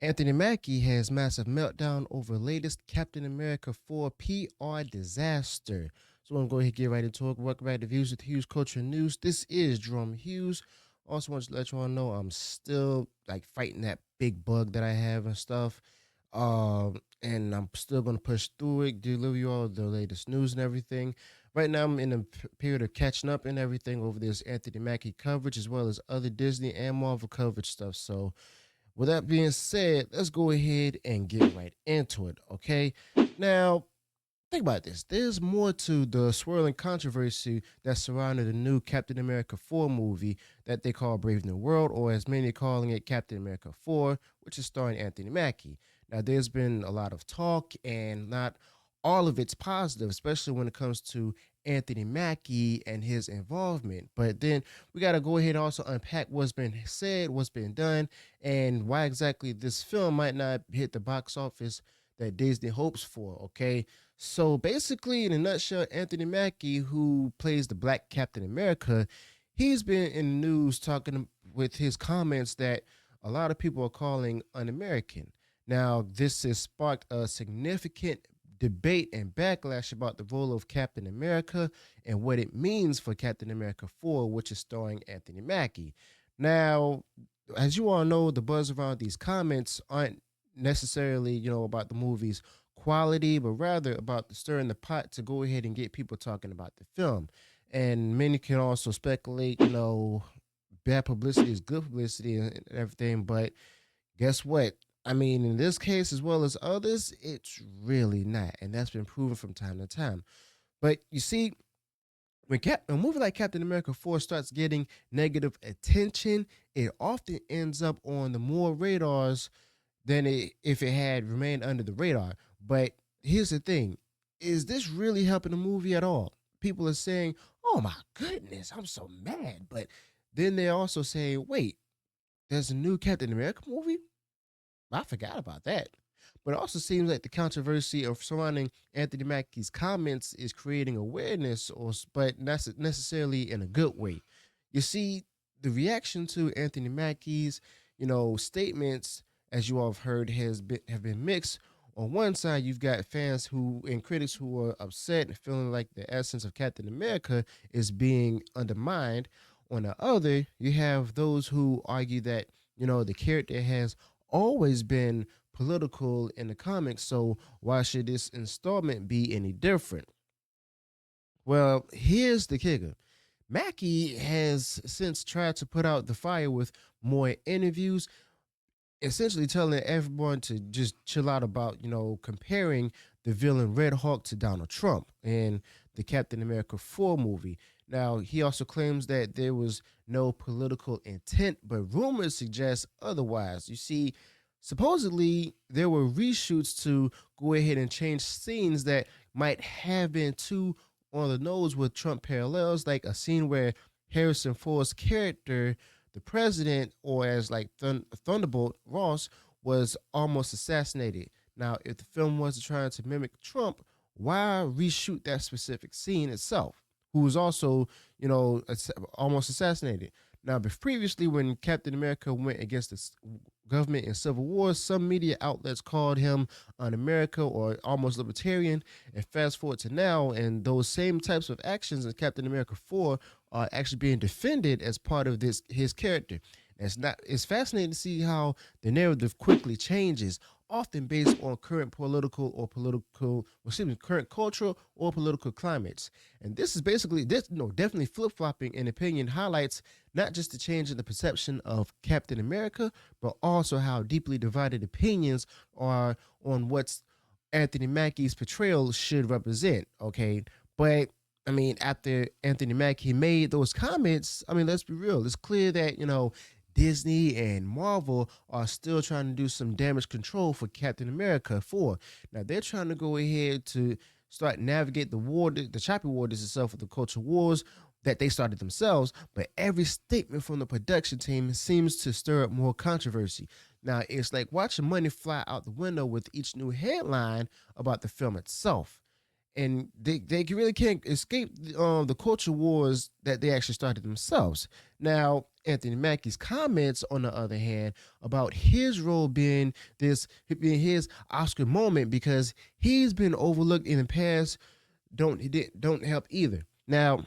Anthony Mackie has massive meltdown over latest Captain America 4 PR disaster. So I'm going to go ahead and get right into it. Welcome back to Views with Hughes Culture News. This is Drum Hughes. Also want to let you all know I'm still like fighting that big bug that I have and stuff. And I'm still going to push through it, deliver you all the latest news and everything. Right now, I'm in a period of catching up and everything over this Anthony Mackie coverage, as well as other Disney and Marvel coverage stuff. So, with that being said, let's go ahead and get right into it, okay? Now, think about this. There's more to the swirling controversy that surrounded the new Captain America 4 movie that they call Brave New World, or as many are calling it Captain America 4, which is starring Anthony Mackie. Now, there's been a lot of talk, and not all of it's positive, especially when it comes to Anthony Mackie and his involvement. But then we got to go ahead and also unpack what's been said, what's been done, and why exactly this film might not hit the box office that Disney hopes for, okay? So basically, in a nutshell, Anthony Mackie, who plays the Black Captain America, he's been in the news talking with his comments that a lot of people are calling un-American. Now, this has sparked a significant debate and backlash about the role of Captain America and what it means for Captain America 4, which is starring Anthony Mackie. Now, as you all know, the buzz around these comments aren't necessarily, about the movie's quality, but rather about stirring the pot to go ahead and get people talking about the film. And many can also speculate, bad publicity is good publicity and everything, but guess what? I mean, in this case, as well as others, it's really not. And that's been proven from time to time. But you see, when a movie like Captain America 4 starts getting negative attention, it often ends up on the more radars than if it had remained under the radar. But here's the thing: is this really helping the movie at all? People are saying, "Oh my goodness, I'm so mad," but then they're also saying, "Wait, there's a new Captain America movie? I forgot about that." But it also seems like the controversy of surrounding Anthony Mackie's comments is creating awareness, but not necessarily in a good way. You see, the reaction to Anthony Mackie's, statements, as you all have heard, have been mixed. On one side, you've got fans who and critics who are upset and feeling like the essence of Captain America is being undermined. On the other, you have those who argue that the character has always been political in the comics, so why should this installment be any different? Well, here's the kicker. Mackie has since tried to put out the fire with more interviews, essentially telling everyone to just chill out about, comparing the villain Red Hawk to Donald Trump in the Captain America 4 movie. Now, he also claims that there was no political intent, but rumors suggest otherwise. You see, supposedly there were reshoots to go ahead and change scenes that might have been too on the nose with Trump parallels, like a scene where Harrison Ford's character, the president, or as like Thunderbolt Ross, was almost assassinated. Now, if the film wasn't trying to mimic Trump, why reshoot that specific scene itself? Who was also, almost assassinated. Now, previously, when Captain America went against the government in civil wars, some media outlets called him un-America or almost libertarian. And fast forward to now, and those same types of actions in Captain America 4 are actually being defended as part of his character. It's fascinating to see how the narrative quickly changes, often based on current cultural or political climates. And this is basically definitely flip-flopping in opinion highlights not just the change in the perception of Captain America, but also how deeply divided opinions are on what's Anthony Mackie's portrayal should represent. Okay. But I mean, after Anthony Mackie made those comments, I mean, let's be real. It's clear that, Disney and Marvel are still trying to do some damage control for Captain America 4. Now, they're trying to go ahead to start navigate the choppy waters itself of the culture wars that they started themselves, but every statement from the production team seems to stir up more controversy. Now, it's like watching money fly out the window with each new headline about the film itself. and they really can't escape the culture wars that they actually started themselves. Now, Anthony Mackie's comments, on the other hand, about his role being his Oscar moment because he's been overlooked in the past, don't help either. Now,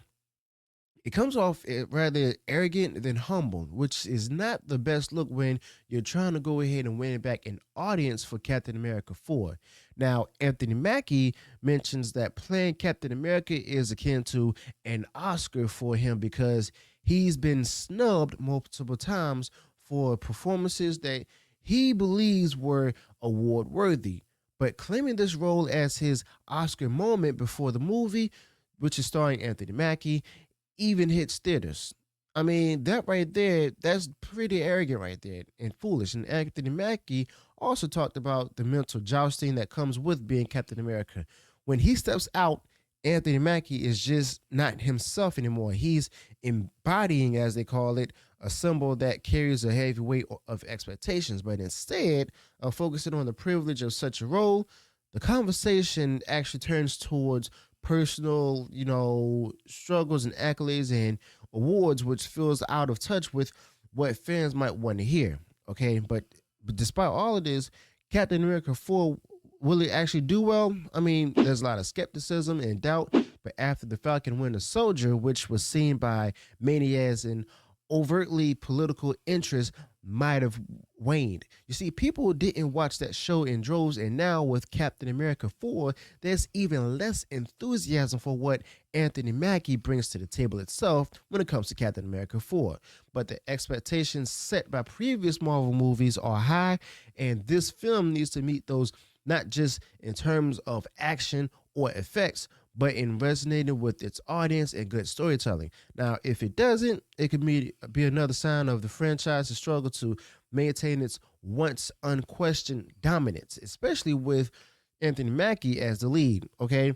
it comes off rather arrogant than humble, which is not the best look when you're trying to go ahead and win back an audience for Captain America 4. Now, Anthony Mackie mentions that playing Captain America is akin to an Oscar for him because he's been snubbed multiple times for performances that he believes were award worthy. But claiming this role as his Oscar moment before the movie, which is starring Anthony Mackie, even hits theaters. I mean, that right there, that's pretty arrogant right there and foolish. And Anthony Mackie also talked about the mental jousting that comes with being Captain America. When he steps out, Anthony Mackie is just not himself anymore. He's embodying, as they call it, a symbol that carries a heavy weight of expectations. But instead of focusing on the privilege of such a role, the conversation actually turns towards personal, struggles and accolades and awards, which feels out of touch with what fans might want to hear. Okay, but despite all of this, Captain America 4, will it actually do well? I mean, there's a lot of skepticism and doubt, but after the Falcon Winter Soldier, which was seen by many as an overtly political interest, might have waned. You see, people didn't watch that show in droves, and now with Captain America 4, there's even less enthusiasm for what Anthony Mackie brings to the table itself when it comes to Captain America 4. But the expectations set by previous Marvel movies are high, and this film needs to meet those, not just in terms of action or effects, but in resonating with its audience and good storytelling. Now, if it doesn't, it could be another sign of the franchise's struggle to maintain its once unquestioned dominance, especially with Anthony Mackie as the lead, okay?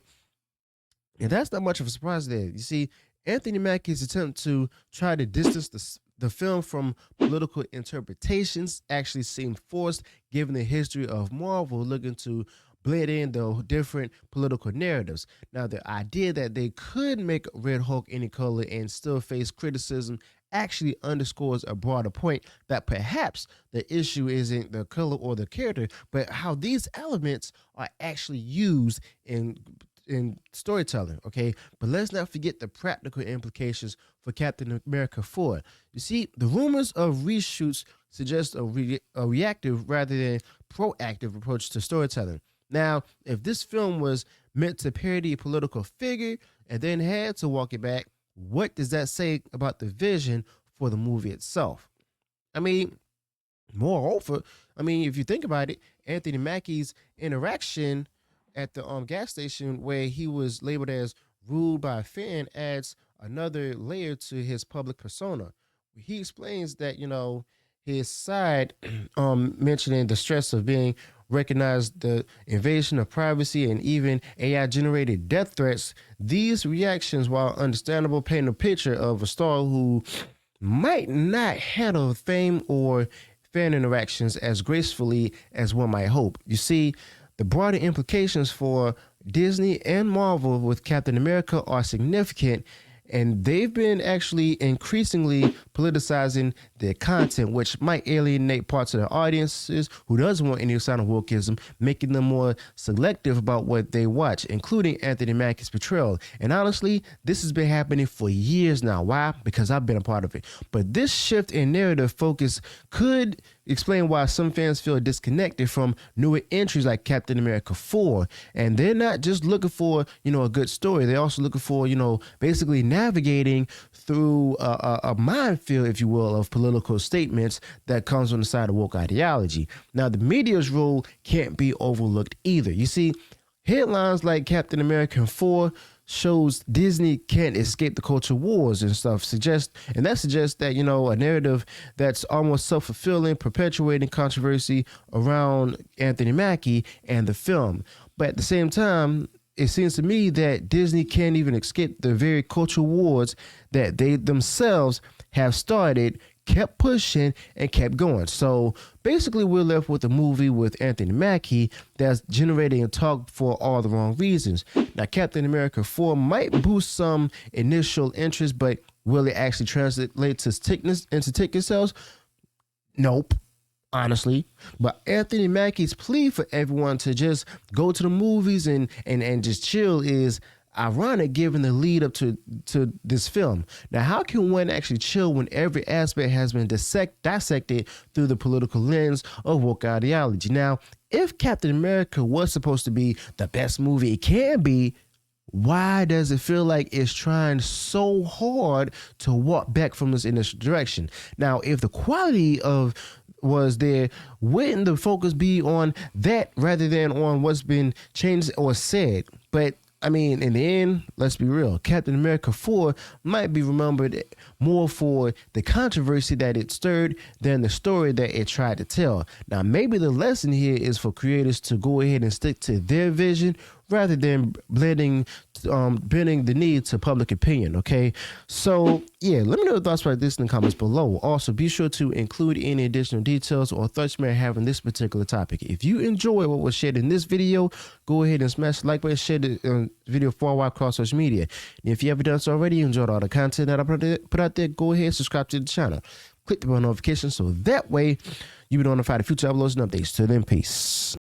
And that's not much of a surprise there. You see, Anthony Mackie's attempt to try to distance the film from political interpretations actually seemed forced given the history of Marvel looking to blend in the different political narratives. Now, the idea that they could make Red Hulk any color and still face criticism actually underscores a broader point that perhaps the issue isn't the color or the character, but how these elements are actually used in storytelling, okay? But let's not forget the practical implications for Captain America 4. You see, the rumors of reshoots suggest a reactive rather than proactive approach to storytelling. Now, if this film was meant to parody a political figure and then had to walk it back, what does that say about the vision for the movie itself? I mean, moreover, if you think about it, Anthony Mackie's interaction at the gas station where he was labeled as rude by a fan adds another layer to his public persona. He explains that, his side, mentioning the stress of being recognized, the invasion of privacy, and even AI-generated death threats. These reactions, while understandable, paint a picture of a star who might not handle fame or fan interactions as gracefully as one might hope. You see, the broader implications for Disney and Marvel with Captain America are significant, and they've been actually increasingly politicizing their content, which might alienate parts of their audiences who doesn't want any sign of wokeism, making them more selective about what they watch, including Anthony Mackie's portrayal. And honestly, this has been happening for years now. Why? Because I've been a part of it. But this shift in narrative focus could explain why some fans feel disconnected from newer entries like Captain America 4. And they're not just looking for, a good story. They're also looking for, basically navigating through a minefield, if you will, of political statements that comes on the side of woke ideology. Now, the media's role can't be overlooked either. You see, headlines like Captain America 4 shows Disney can't escape the culture wars and stuff that suggests that, a narrative that's almost self-fulfilling, perpetuating controversy around Anthony Mackie and the film. But at the same time, it seems to me that Disney can't even escape the very culture wars that they themselves have started, kept pushing and kept going. So basically, we're left with a movie with Anthony Mackie that's generating talk for all the wrong reasons. Now, Captain America 4 might boost some initial interest, but will it actually translate to ticket sales? Nope. Honestly, but Anthony Mackie's plea for everyone to just go to the movies and just chill is ironic given the lead up to this film. Now, how can one actually chill when every aspect has been dissected through the political lens of woke ideology? Now, if Captain America was supposed to be the best movie it can be, why does it feel like it's trying so hard to walk back from this initial direction? Now, if the quality of was there, wouldn't the focus be on that rather than on what's been changed or said? But I mean, in the end, let's be real, Captain America 4 might be remembered more for the controversy that it stirred than the story that it tried to tell. Now, maybe the lesson here is for creators to go ahead and stick to their vision rather than bending the knee to public opinion, okay? So, yeah, let me know your thoughts about this in the comments below. Also, be sure to include any additional details or thoughts you may have on this particular topic. If you enjoy what was shared in this video, go ahead and smash the like button, share the video far wide across social media. And if you haven't done so already, you enjoyed all the content that I put out there, go ahead and subscribe to the channel. Click the bell notification so that way you'll be notified of future uploads and updates. Till then, peace.